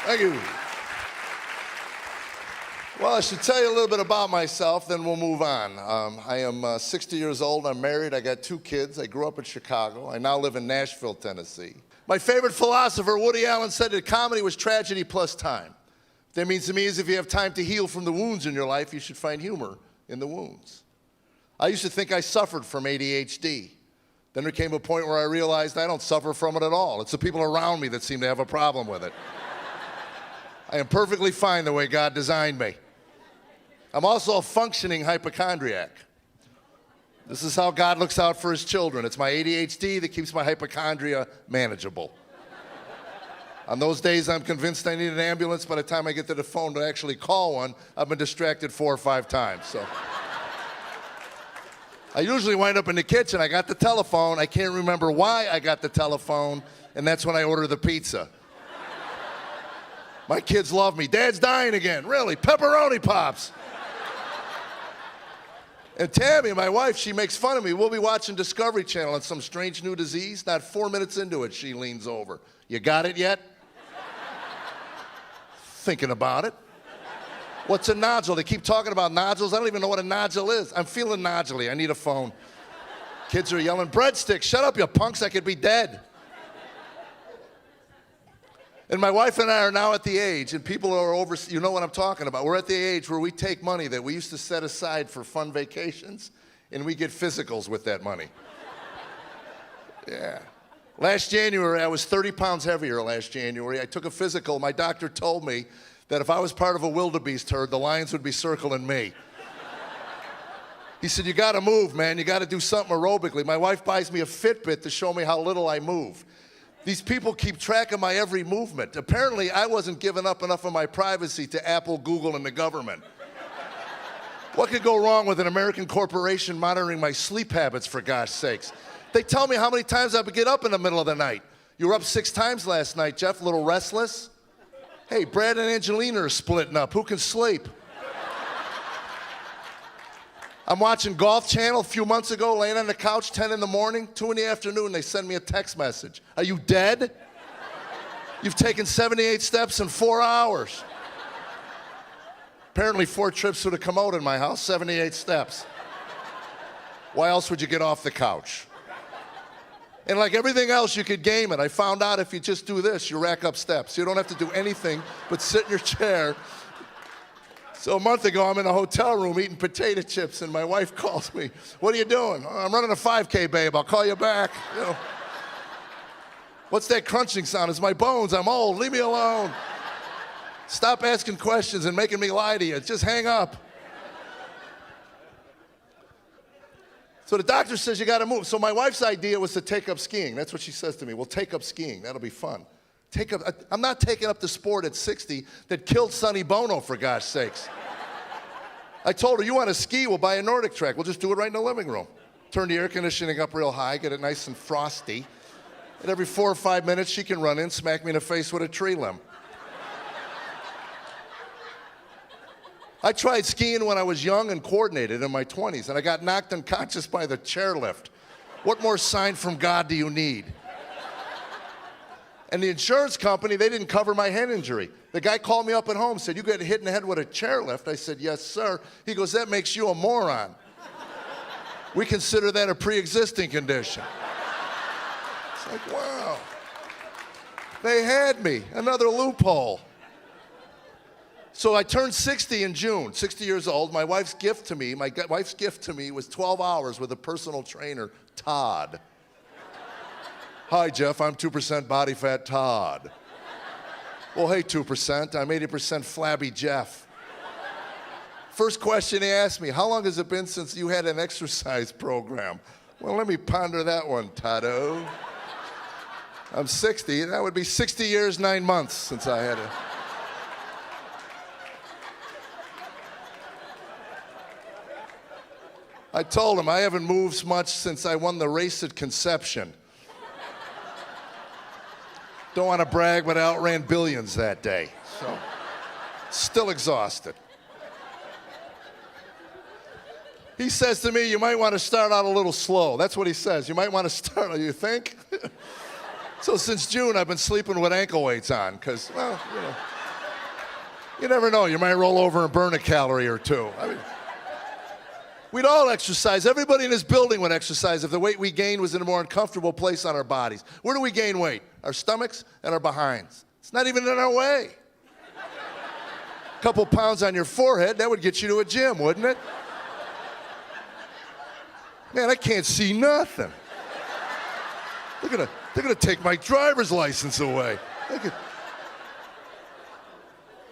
Thank you. Well, I should tell you a little bit about myself, then we'll move on. I am 60 years old. I'm married. I got 2 kids. I grew up in Chicago. I now live in Nashville, Tennessee. My favorite philosopher, Woody Allen, said that comedy was tragedy plus time. What that means to me is if you have time to heal from the wounds in your life, you should find humor in the wounds. I used to think I suffered from ADHD. Then there came a point where I realized I don't suffer from it at all. It's the people around me that seem to have a problem with it. I am perfectly fine the way God designed me. I'm also a functioning hypochondriac. This is how God looks out for his children. It's my ADHD that keeps my hypochondria manageable. On those days I'm convinced I need an ambulance, by the time I get to the phone to actually call one, I've been distracted 4 or 5 times. So I usually wind up in the kitchen. I got the telephone. I can't remember why I got the telephone, and that's when I order the pizza. My kids love me. Dad's dying again. Really? Pepperoni pops. And Tammy, my wife, she makes fun of me. We'll be watching Discovery Channel on some strange new disease. Not 4 minutes into it, she leans over. You got it yet? Thinking about it. What's a nodule? They keep talking about nodules. I don't even know what a nodule is. I'm feeling noduley. I need a phone. Kids are yelling, breadsticks, shut up, you punks, I could be dead. And my wife and I are now at the age, and people are over, you know what I'm talking about. We're at the age where we take money that we used to set aside for fun vacations, and we get physicals with that money. Yeah. Last January, I was 30 pounds heavier last January. I took a physical. My doctor told me that if I was part of a wildebeest herd, the lions would be circling me. He said, you gotta move, man. You gotta do something aerobically. My wife buys me a Fitbit to show me how little I move. These people keep track of my every movement. Apparently, I wasn't giving up enough of my privacy to Apple, Google, and the government. What could go wrong with an American corporation monitoring my sleep habits, for gosh sakes? They tell me how many times I would get up in the middle of the night. You were up 6 times last night, Jeff, a little restless? Hey, Brad and Angelina are splitting up. Who can sleep? I'm watching Golf Channel a few months ago, laying on the couch, 10 in the morning, 2 in the afternoon, they send me a text message. Are you dead? You've taken 78 steps in 4 hours. Apparently 4 trips to the commode in my house, 78 steps. Why else would you get off the couch? And like everything else, you could game it. I found out if you just do this, you rack up steps. You don't have to do anything but sit in your chair. So a month ago, I'm in a hotel room eating potato chips, and my wife calls me. What are you doing? Oh, I'm running a 5K, babe. I'll call you back. You know. What's that crunching sound? It's my bones. I'm old. Leave me alone. Stop asking questions and making me lie to you. Just hang up. So the doctor says you got to move. So my wife's idea was to take up skiing. That's what she says to me. We'll take up skiing. That'll be fun. I'm not taking up the sport at 60 that killed Sonny Bono, for gosh sakes. I told her, you want to ski, we'll buy a Nordic track. We'll just do it right in the living room. Turn the air conditioning up real high, get it nice and frosty. And every 4 or 5 minutes, she can run in, smack me in the face with a tree limb. I tried skiing when I was young and coordinated in my 20s, and I got knocked unconscious by the chairlift. What more sign from God do you need? And the insurance company, they didn't cover my head injury. The guy called me up at home, said, you got hit in the head with a chairlift. I said, yes, sir. He goes, that makes you a moron. We consider that a pre-existing condition. It's like, wow. They had me, another loophole. So I turned 60 in June, 60 years old. My wife's gift to me was 12 hours with a personal trainer, Todd. Hi, Jeff, I'm 2% body fat Todd. Well, hey, 2%, I'm 80% flabby Jeff. First question he asked me, how long has it been since you had an exercise program? Well, let me ponder that one, Tado. I'm 60, that would be 60 years, 9 months since I had a... I told him I haven't moved much since I won the race at conception. Don't want to brag, but I outran billions that day. So, still exhausted. He says to me, you might want to start out a little slow. That's what he says. You might want to start, you think? So since June, I've been sleeping with ankle weights on, because, well, you know. You never know. You might roll over and burn a calorie or two. I mean, we'd all exercise. Everybody in this building would exercise if the weight we gained was in a more uncomfortable place on our bodies. Where do we gain weight? Our stomachs and our behinds. It's not even in our way. A couple pounds on your forehead, that would get you to a gym, wouldn't it? Man, I can't see nothing. They're gonna take my driver's license away.